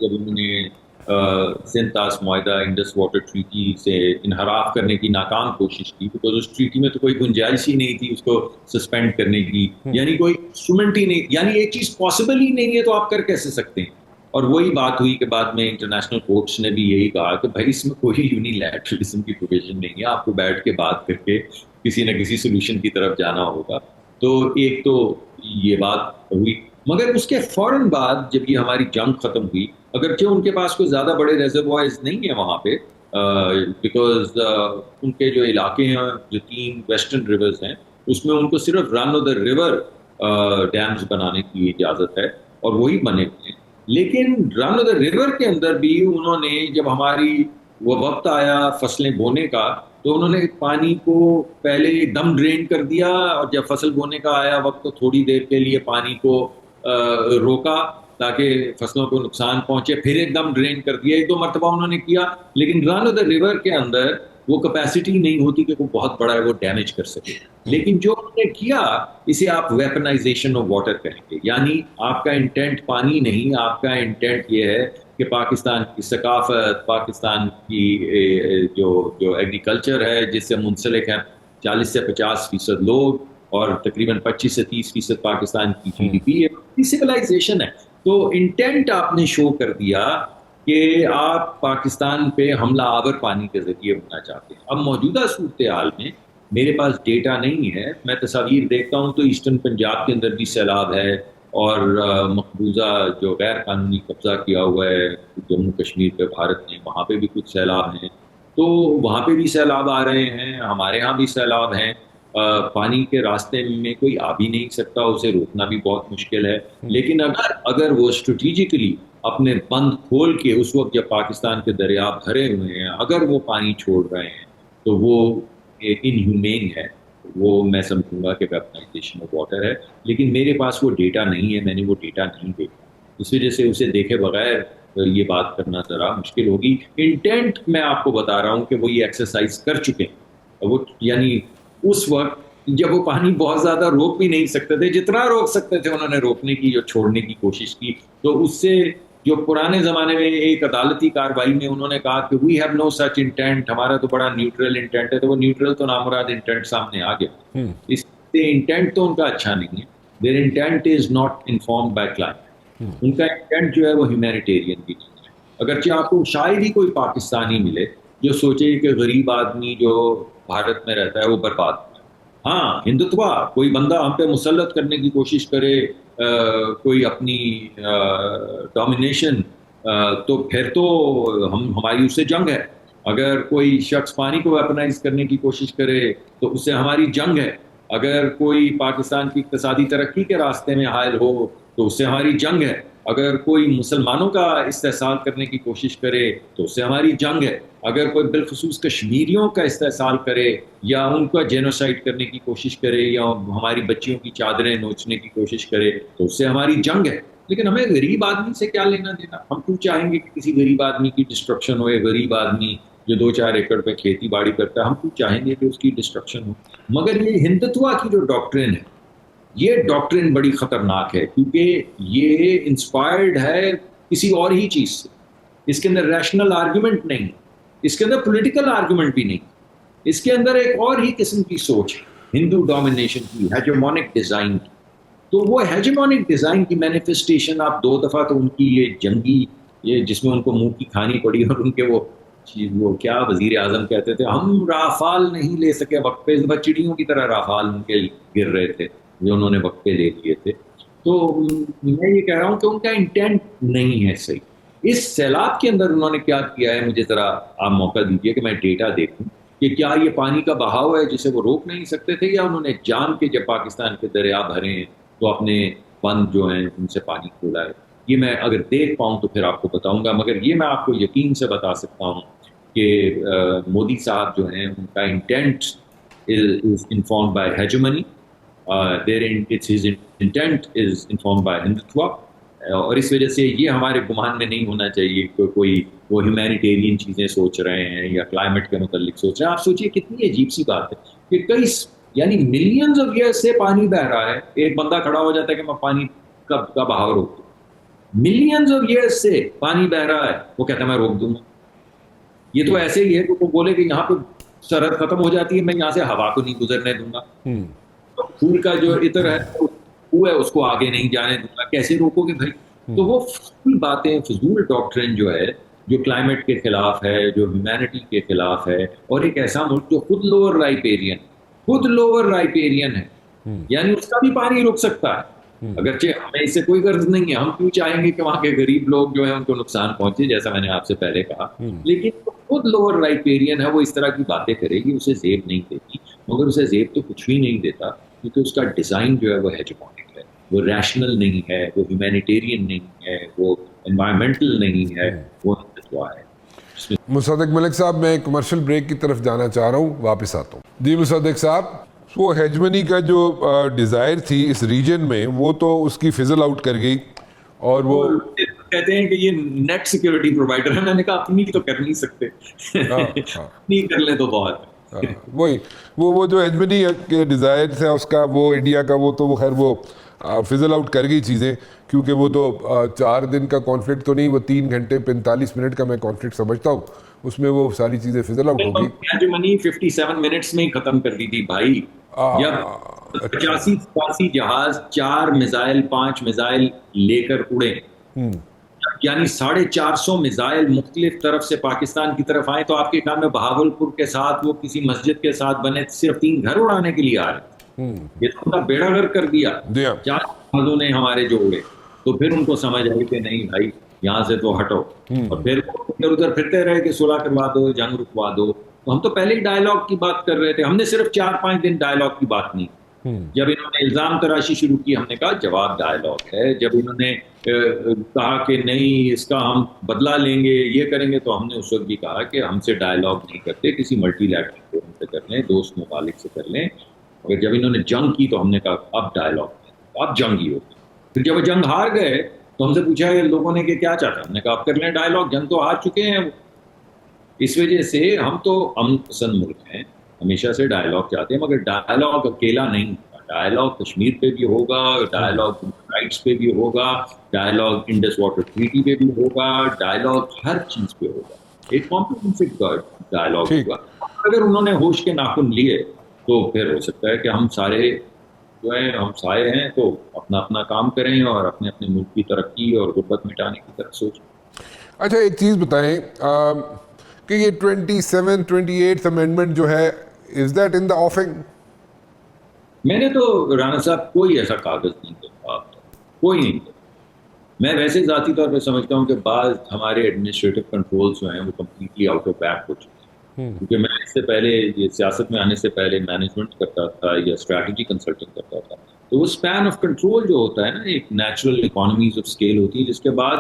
जब उन्होंने सिंतास मुआहदा, इंडस वाटर ट्रीटी से इनहराफ करने की नाकाम कोशिश की, बिकॉज उस ट्रीटी में तो कोई गुंजाइश ही नहीं थी उसको सस्पेंड करने की, यानी कोई इंस्ट्रूमेंट ही नहीं, यानी एक चीज़ पॉसिबल ही नहीं है तो आप कर कैसे सकते हैं। और वही बात हुई कि बाद में इंटरनेशनल कोर्ट्स ने भी यही कहा कि भाई इसमें कोई यूनिलैटरलिज्म की प्रोविजन नहीं है, आपको बैठ के बात करके किसी न किसी सोल्यूशन की तरफ जाना होगा। तो एक तो ये बात हुई, मगर उसके फ़ौरन बाद जब ये हमारी जंग ख़त्म हुई, अगरचे उनके पास कोई ज़्यादा बड़े रेजर्वॉयर्स नहीं है वहाँ पे, बिकॉज उनके जो इलाके हैं, जो 3 वेस्टर्न रिवर्स हैं, उसमें उनको सिर्फ run of the river dams बनाने की इजाज़त है और वही बने हुए हैं। लेकिन रन ऑफ द रिवर के अंदर भी उन्होंने, जब हमारी वो वक्त आया फसलें बोने का, तो उन्होंने पानी को पहले एकदम ड्रेन कर दिया, और जब फसल बोने का आया वक्त तो थोड़ी देर के लिए पानी को रोका ताकि फसलों को नुकसान पहुंचे, फिर एकदम ड्रेन कर दिया। एक दो मरतबा उन्होंने किया, लेकिन रन ऑफ द रिवर के अंदर वो कैपेसिटी नहीं होती कि वो बहुत बड़ा है वो डैमेज कर सके। लेकिन जो उन्होंने किया, इसे आप वेपनाइजेशन ऑफ वाटर कहेंगे, यानी आपका इंटेंट पानी नहीं, आपका इंटेंट ये है कि पाकिस्तान की सकाफत, पाकिस्तान की जो जो एग्रीकल्चर है जिससे मुंसलिक है 40 से 50% लोग, और तकरीबन 25 से 30% पाकिस्तान की GDP है, सिविलाइजेशन है। तो इंटेंट आपने शो कर दिया कि आप पाकिस्तान पे हमला आवर पानी के जरिए होना चाहते हैं। अब मौजूदा सूरत हाल में मेरे पास डेटा नहीं है, मैं तस्वीर देखता हूँ तो ईस्टर्न पंजाब के अंदर भी सैलाब है, और मकबूजा जो गैर कानूनी कब्जा किया हुआ है जम्मू कश्मीर पे भारत ने, वहाँ पे भी कुछ सैलाब हैं, तो वहाँ पे भी सैलाब आ रहे हैं, हमारे यहाँ भी सैलाब हैं। पानी के रास्ते में कोई आ भी नहीं सकता, उसे रोकना भी बहुत मुश्किल है। लेकिन अगर वो स्ट्रेटिजिकली अपने बंद खोल के, उस वक्त जब पाकिस्तान के दरिया भरे हुए हैं, अगर वो पानी छोड़ रहे हैं तो वो इनह्यूमेन है, वो मैं समझूंगा कि वेपनाइजेशन ऑफ वाटर है। लेकिन मेरे पास वो डेटा नहीं है, मैंने वो डेटा नहीं देखा, इस वजह से उसे देखे बगैर ये बात करना ज़रा मुश्किल होगी। इंटेंट मैं आपको बता रहा हूँ कि वो ये एक्सरसाइज कर चुके हैं, वो यानी उस वक्त जब वो पानी बहुत ज़्यादा रोक भी नहीं सकते थे, जितना रोक सकते थे उन्होंने रोकने की, जो छोड़ने की कोशिश की। तो उससे जो पुराने ज़माने में एक अदालती कार्रवाई में उन्होंने कहा कि we have no such intent, हमारा तो बड़ा न्यूट्रल इंटेंट है, तो वो न्यूट्रल तो नामुराद इंटेंट सामने आ गया। इससे इंटेंट तो उनका अच्छा नहीं है, their intent is not informed by climate, उनका इंटेंट जो है वो ह्यूमैनिटेरियन भी नहीं है। अगरचे आपको शायद ही कोई पाकिस्तानी मिले जो सोचे कि गरीब आदमी जो भारत में रहता है वो बर्बाद है। हाँ, हिंदुत्व कोई बंदा हम पे मुसल्लत करने की कोशिश करे, कोई अपनी डोमिनेशन, तो फिर तो हमारी उससे जंग है। अगर कोई शख्स पानी को वेपनाइज करने की कोशिश करे तो उससे हमारी जंग है। अगर कोई पाकिस्तान की इक़्तिसादी तरक्की के रास्ते में हायल हो तो उससे हमारी जंग है। अगर कोई मुसलमानों का इस्तेहसाल करने की कोशिश करे तो उससे हमारी जंग है। अगर कोई बिलखुसूस कश्मीरियों का इस्तेहसाल करे या उनका जेनोसाइड करने की कोशिश करे या हमारी बच्चियों की चादरें नोचने की कोशिश करे तो उससे हमारी जंग है। लेकिन हमें गरीब आदमी से क्या लेना देना? हम क्यों चाहेंगे कि किसी गरीब आदमी की डिस्ट्रक्शन हो? गरीब आदमी जो 2-4 एकड़ पे खेती बाड़ी करता है, हम क्यों चाहेंगे कि उसकी डिस्ट्रक्शन हो? मगर ये हिंदुत्व की जो डॉक्ट्रिन है, ये डॉक्ट्रिन बड़ी खतरनाक है, क्योंकि ये इंस्पायर्ड है किसी और ही चीज से। इसके अंदर रैशनल आर्गुमेंट नहीं, इसके अंदर पॉलिटिकल आर्गुमेंट भी नहीं, इसके अंदर एक और ही किस्म की सोच है, हिंदू डोमिनेशन की, हेजेमोनिक डिजाइन की। तो वो हेजेमोनिक डिजाइन की मैनिफेस्टेशन आप 2 दफा तो उनकी ये जंगी, ये जिसमें उनको मुंह की खानी पड़ी, और उनके वो क्या वजीर आजम कहते थे, हम राफाल नहीं ले सके वक्त पे, चिड़ियों की तरह राफाल उनके गिर रहे थे जो उन्होंने वक्त पे ले लिए थे। तो मैं ये कह रहा हूँ कि उनका इंटेंट नहीं है सही। इस सैलाब के अंदर उन्होंने क्या किया है, मुझे ज़रा आप मौका दीजिए कि मैं डेटा देखूं कि क्या ये पानी का बहाव है जिसे वो रोक नहीं सकते थे, या उन्होंने जान के जब पाकिस्तान के दरिया भरे हैं तो अपने बंद जो हैं उनसे पानी खोला है। ये मैं अगर देख पाऊँ तो फिर आपको बताऊँगा, मगर ये मैं आपको यकीन से बता सकता हूँ कि मोदी साहब जो हैं उनका intent is informed by hegemony, his intent is informed by Hindutva, और इस वजह से ये हमारे गुमान में नहीं होना चाहिए कि कोई वो ह्यूमैनिटेरियन चीज़ें सोच रहे हैं या क्लाइमेट के मुतालिक सोच रहे हैं। आप सोचिए कितनी अजीब सी बात है कि कई यानी मिलियंस ऑफ ईयर्स से पानी बह रहा है, एक बंदा खड़ा हो जाता है कि मैं पानी का बहाव रोक दूँ। मिलियंस ऑफ ईयर्स से पानी बह रहा है, वो कहता है मैं रोक दूंगा। ये तो ऐसे ही है कि वो बोले कि यहाँ पे सरहद खत्म हो जाती है, मैं यहाँ से हवा को नहीं गुजरने दूंगा, फूल का जो इतर है वो है उसको आगे नहीं जाने दूंगा, कैसे रोकोगे भाई? तो वो फजूल बातें, फजूल डॉक्ट्रिन जो है, जो क्लाइमेट के खिलाफ है, जो ह्यूमैनिटी के खिलाफ है, और एक ऐसा मुल्क जो खुद लोअर राइपेरियन है, यानी उसका भी पानी रुक सकता है। अगरचे हमें इससे कोई गर्ज नहीं है, हम क्यों चाहेंगे कि वहाँ के गरीब लोग जो है उनको नुकसान पहुंचे, जैसा मैंने आपसे पहले कहा। लेकिन खुद लोअर राइपेरियन है, वो इस तरह की बातें करेगी, उसे जेब नहीं देती। मगर उसे जेब तो कुछ भी नहीं देता, क्योंकि उसका डिज़ाइन जो है वो हेजेमोनिक है, वो रैशनल नहीं है, वो ह्यूमैनिटेरियन नहीं है, वो एनवायरमेंटल नहीं है, वो नतीजा है।
मुसद्दिक मलिक साहब, मैं कमर्शियल ब्रेक की तरफ जाना चाह रहा हूँ, वापस आता हूँ। जी मुसद्दिक साहब, वो हेजमनी का जो डिज़ायर थी इस रीजन में, वो तो उसकी फिजल आउट कर गई, और वो
कहते हैं कि ये नेट सिक्योरिटी प्रोवाइडर है। मैंने कहा अपनी तो कर नहीं सकते, अपनी कर ले तो बहुत है।
वही वो जो हेजमनी के डिज़ायर था उसका, वो इंडिया का, वो तो वो खैर वो फिजल आउट कर गई चीज़ें, क्योंकि वो तो 4 दिन का कॉन्फ्लिक्ट तो नहीं, वो 3 घंटे 45 मिनट का मैं कॉन्फ्लिक्ट समझता हूँ, उसमें वो सारी चीज़ें फिजल आउट होगी।
हेजमनी 57 मिनट्स में ही खत्म कर दी थी भाई। जब 85 जहाज 4 मिसाइल 5 मिसाइल लेकर उड़े, यानी 450 मिसाइल मुख्तलिफ तरफ से पाकिस्तान की तरफ आए, तो आपके ख्याल में बहावलपुर के साथ वो किसी मस्जिद के साथ बने सिर्फ 3 घर उड़ाने के लिए आ रहे? ये तो उनका बेड़ा गर्क कर दिया 4 जहाजों ने हमारे जो उड़े। तो फिर उनको समझ आई कि नहीं भाई यहाँ से तो हटो, और फिर इधर उधर फिरते रहे कि सुलह करवा दो, जंग रुकवा दो। तो हम तो पहले ही डायलॉग की बात कर रहे थे, हमने सिर्फ 4-5 दिन डायलॉग की बात नहीं। जब इन्होंने इल्जाम तराशी शुरू की, हमने कहा जवाब डायलॉग है। जब इन्होंने कहा कि नहीं इसका हम बदला लेंगे, ये करेंगे, तो हमने उस वक्त भी कहा कि हमसे डायलॉग नहीं करते, किसी मल्टीलैटरल फोरम से कर लें, दोस्त ममालिक से कर लें। और जब इन्होंने जंग की तो हमने कहा अब डायलॉग, अब जंग ही होगी। फिर जब जंग हार गए तो हमसे पूछा लोगों ने कि क्या चाहता, हमने कहा अब कर लें डायलॉग, जंग तो हार चुके हैं। इस वजह से हम तो अमन पसंद मुल्क हैं, हमेशा से डायलॉग चाहते हैं, मगर डायलॉग अकेला नहीं, डायलॉग कश्मीर पे भी होगा, डायलॉग राइट्स पे भी होगा, डायलॉग इंडस वाटर ट्रीटी पे भी होगा, डायलॉग हर चीज पे होगा, एक कॉम्प्रिहेंसिव डायलॉग होगा। अगर उन्होंने होश के नाखून लिए तो फिर हो सकता है कि हम सारे जो है हम साए हैं, तो अपना अपना काम करें और अपने अपने मुल्क की तरक्की और गुर्बत मिटाने की तरफ सोचें।
अच्छा, एक चीज़ बताएं कि ये 28th अमेंडमेंट जो है, इज दैट इन द ऑफिंग?
मैंने तो राणा साहब कोई ऐसा कागज नहीं देखा, कोई नहीं। मैं वैसे ज़ाती तौर पर समझता हूँ कि बाद हमारे एडमिनिस्ट्रेटिव कंट्रोल्स जो हैं वो कम्प्लीटली आउट ऑफ बैक हो चुके हैं, क्योंकि मैं इससे पहले, ये सियासत में आने से पहले मैनेजमेंट करता था या स्ट्रैटेजी कंसल्टिंग करता था। तो वो स्पैन ऑफ कंट्रोल जो होता है ना, एक नेचुरल इकोनॉमीज ऑफ स्केल होती है, जिसके बाद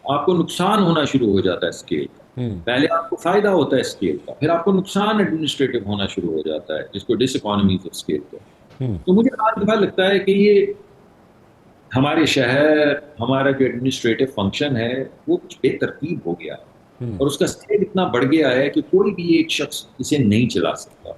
आपको नुकसान होना शुरू हो जाता है स्केल का। पहले आपको फायदा होता है स्केल का, फिर आपको नुकसान एडमिनिस्ट्रेटिव होना शुरू हो जाता है, जिसको डिस इकोनॉमीज ऑफ स्केल कहते हैं। तो मुझे आज दफा लगता है कि ये हमारे शहर, हमारा जो एडमिनिस्ट्रेटिव फंक्शन है वो कुछ बेतरतीब हो गया है, और उसका स्केल इतना बढ़ गया है कि कोई भी एक शख्स इसे नहीं चला सकता।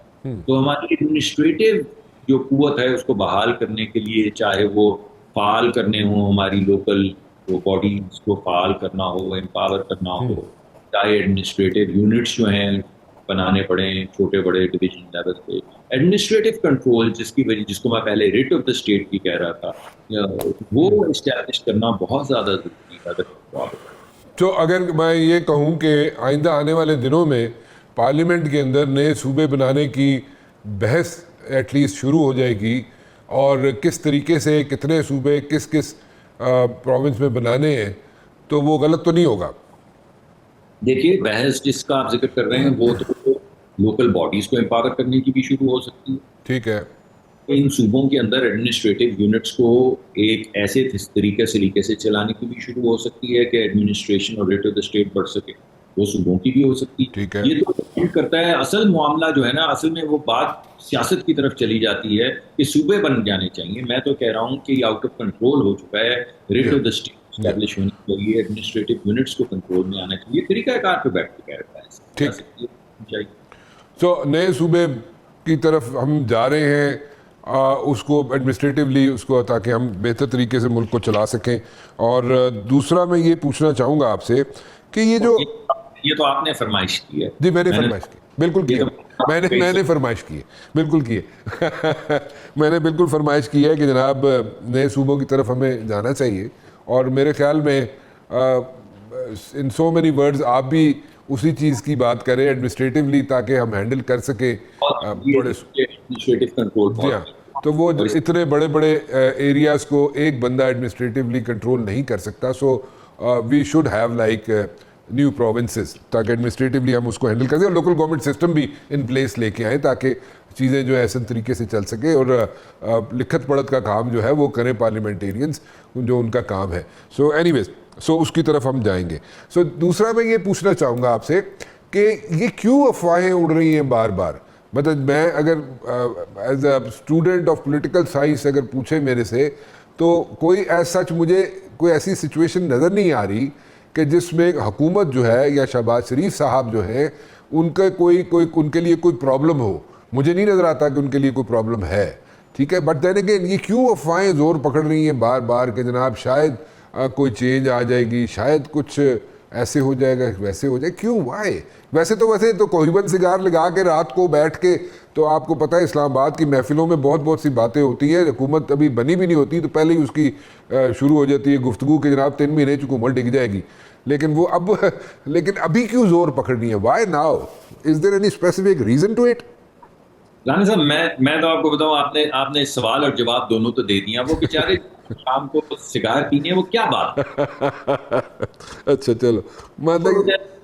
तो हमारी एडमिनिस्ट्रेटिव जो कुव्वत है उसको बहाल करने के लिए, चाहे वो फाल करने हो, हमारी लोकल वो बॉडीज को फाल करना हो, एम्पावर करना हो, चाहे एडमिनिस्ट्रेटिव यूनिट्स जो हैं बनाने पड़े छोटे बड़े डिवीजन लेवल पे, एडमिनिस्ट्रेटिव कंट्रोल जिसको मैं पहले रिट ऑफ द स्टेट भी कह रहा था, वो इस्टेब्लिश करना बहुत ज़्यादा ज़रूरी है।
तो अगर मैं ये कहूँ कि आइंदा आने वाले दिनों में पार्लियामेंट के अंदर नए सूबे बनाने की बहस एटलीस्ट शुरू हो जाएगी, और किस तरीके से कितने सूबे किस किस प्रोविंस में बनाने हैं, तो वो गलत तो नहीं होगा?
देखिए, बहस जिसका आप जिक्र कर रहे हैं वो तो लोकल बॉडीज को एम्पावर करने की भी शुरू हो सकती है।
ठीक है।
इन सूबों के अंदर एडमिनिस्ट्रेटिव यूनिट्स को एक ऐसे तरीके से चलाने की भी शुरू हो सकती है कि एडमिनिस्ट्रेशन और रेट ऑफ द स्टेट बढ़ सके, वो सूबों की भी हो सकती है।
ठीक है।
ये तो डिपेंड करता है। असल मामला जो है ना, असल में वो बात सियासत की तरफ चली जाती है कि सूबे बन जाने चाहिए। मैं तो कह रहा हूँ कि आउट ऑफ कंट्रोल हो चुका है, rate of the state establish होने चाहिए, एडमिनिस्ट्रेटिव यूनिट्स को कंट्रोल में आना चाहिए, तरीकाकार पे बैठ के कह रहा है।
ठीक। तो नए सूबे की तरफ हम जा रहे हैं, उसको एडमिनिस्ट्रेटिवली उसको, ताकि हम बेहतर तरीके से मुल्क को चला सकें। और दूसरा मैं ये पूछना चाहूँगा आपसे कि ये
तो आपने फरमाइश की है।
जी, मैंने फरमाइश की, बिल्कुल की है। मैंने फरमाइश की है, बिल्कुल की है। मैंने बिल्कुल फरमाइश की है कि जनाब नए सूबों की तरफ हमें जाना चाहिए, और मेरे ख्याल में इन सो मेनी वर्ड्स आप भी उसी चीज़ की बात करें एडमिनिस्ट्रेटिवली, ताकि हम हैंडल कर सके बड़े
एडमिनिस्ट्रेटिव कंट्रोल।
जी हाँ, तो वो इतने बड़े बड़े एरियाज़ को एक बंदा एडमिनिस्ट्रेटिवली कंट्रोल नहीं कर सकता। So we should have like new provinces, ताकि एडमिनिस्ट्रेटिवली हम उसको हैंडल कर सकें, और लोकल गवर्नमेंट सिस्टम भी इन प्लेस लेके आए, ताकि चीज़ें जो है ऐसे तरीके से चल सके, और लिखत पढ़त का काम जो है वो करें पार्लियामेंटेरियंस, जो उनका काम है। सो एनीवेज,
सो उसकी तरफ हम जाएंगे। सो दूसरा मैं ये पूछना चाहूँगा आपसे कि ये क्यों अफवाहें उड़ रही हैं बार बार। मतलब मैं अगर as a student of political science अगर पूछे मेरे से, तो कोई एज सच मुझे कोई ऐसी सिचुएशन नज़र नहीं आ रही कि जिसमें हुकूमत जो है या शहबाज शरीफ साहब जो है उनका कोई उनके लिए कोई प्रॉब्लम हो। मुझे नहीं नज़र आता कि उनके लिए कोई प्रॉब्लम है, ठीक है। बट देन अगेन ये क्यों अफवाहें ज़ोर पकड़ रही हैं बार बार कि जनाब शायद कोई चेंज आ जाएगी, शायद कुछ ऐसे हो जाएगा, वैसे हो जाए, क्यों, वाई? वैसे तो कोहिबन सिगार लगा के रात को बैठ के, तो आपको पता है इस्लामाबाद की महफिलों में बहुत सी बातें होती हैं। हुकूमत अभी बनी भी नहीं होती तो पहले ही उसकी शुरू हो जाती है गुफ्तगू कि जनाब 3 महीने हुकूमत टिक जाएगी। लेकिन अभी क्यों जोर पकड़नी है? Why now? Is there any specific reason to it?
Rana साहब, मैं तो आपको बताऊं, आपने सवाल और जवाब दोनों तो दे दिया। वो बेचारे शाम को सिगार पीने, वो क्या बात
अच्छा चलो, मतलब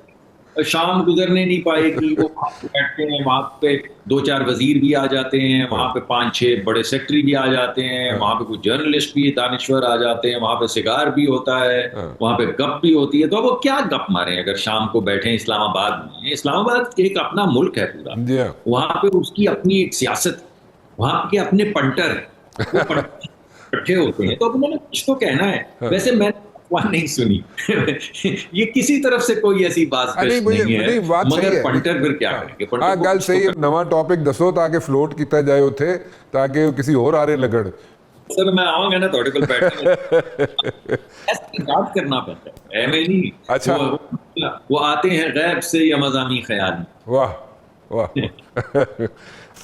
शाम गुजरने नहीं पाएगी। वो बैठते हैं वहां पे, 2-4 वजीर भी आ जाते हैं, वहां पे 5-6 बड़े सेक्रेटरी भी आ जाते हैं, वहां पे कुछ जर्नलिस्ट भी दानिश्वर आ जाते हैं, वहां पे सिगार भी होता है, वहां पे गप भी होती है। तो वो क्या गप मारे अगर शाम को बैठे इस्लामाबाद में? इस्लामाबाद एक अपना मुल्क है पूरा, वहां पे उसकी अपनी एक सियासत, वहां के अपने पंटर इकट्ठे होते हैं। तो अब उन्होंने कुछ तो कहना है। वैसे मैं नहीं सुनी ये किसी तरफ से कोई ऐसी बात नहीं है, मगर पंटर फिर क्या करेंगे?
हाँ, गल सही है। नवा टॉपिक दसो ताकि फ्लोट किया जाए उथे, ताकि किसी और आरे लगन।
सर मैं आऊंगा ना थोड़े को बैठने ऐसे बात करना पड़ता है, मैं नहीं।
अच्छा,
वो आते हैं गैब से या मज़ामी ख्याल।
वाह वाह।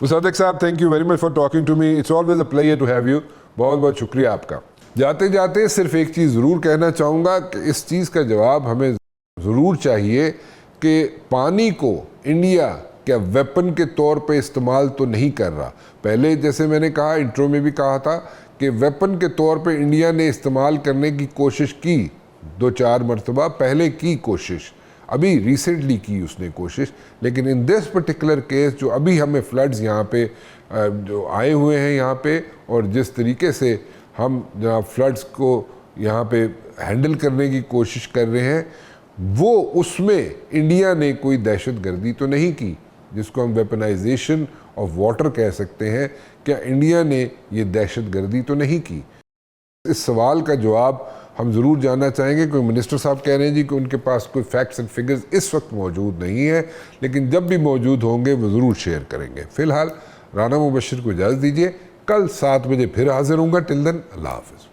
मुसद्दिक साहब, thank you very much for talking to me. It's always a pleasure to have you. बहुत बहुत शुक्रिया आपका। जाते जाते सिर्फ एक चीज़ ज़रूर कहना चाहूँगा कि इस चीज़ का जवाब हमें ज़रूर चाहिए कि पानी को इंडिया क्या वेपन के तौर पे इस्तेमाल तो नहीं कर रहा। पहले जैसे मैंने कहा, इंट्रो में भी कहा था कि वेपन के तौर पे इंडिया ने इस्तेमाल करने की कोशिश की 2-4 मरतबा पहले की कोशिश, अभी रिसेंटली की उसने कोशिश। लेकिन इन दिस पर्टिकुलर केस जो अभी हमें फ्लड्स यहाँ पे जो आए हुए हैं यहाँ पे, और जिस तरीके से हम जहाँ फ्लड्स को यहाँ पे हैंडल करने की कोशिश कर रहे हैं, वो उसमें इंडिया ने कोई दहशतगर्दी तो नहीं की जिसको हम वेपनाइजेशन ऑफ वाटर कह सकते हैं। क्या इंडिया ने ये दहशतगर्दी तो नहीं की? इस सवाल का जवाब हम ज़रूर जानना चाहेंगे। कोई मिनिस्टर साहब कह रहे हैं जी कि उनके पास कोई फैक्ट्स एंड फिगर्स इस वक्त मौजूद नहीं है, लेकिन जब भी मौजूद होंगे वो ज़रूर शेयर करेंगे। फ़िलहाल राना मुबशिर को इजाज़त दीजिए। कल 7 बजे फिर हाजिर होऊंगा। टिल देन, अल्लाह हाफ़िज़।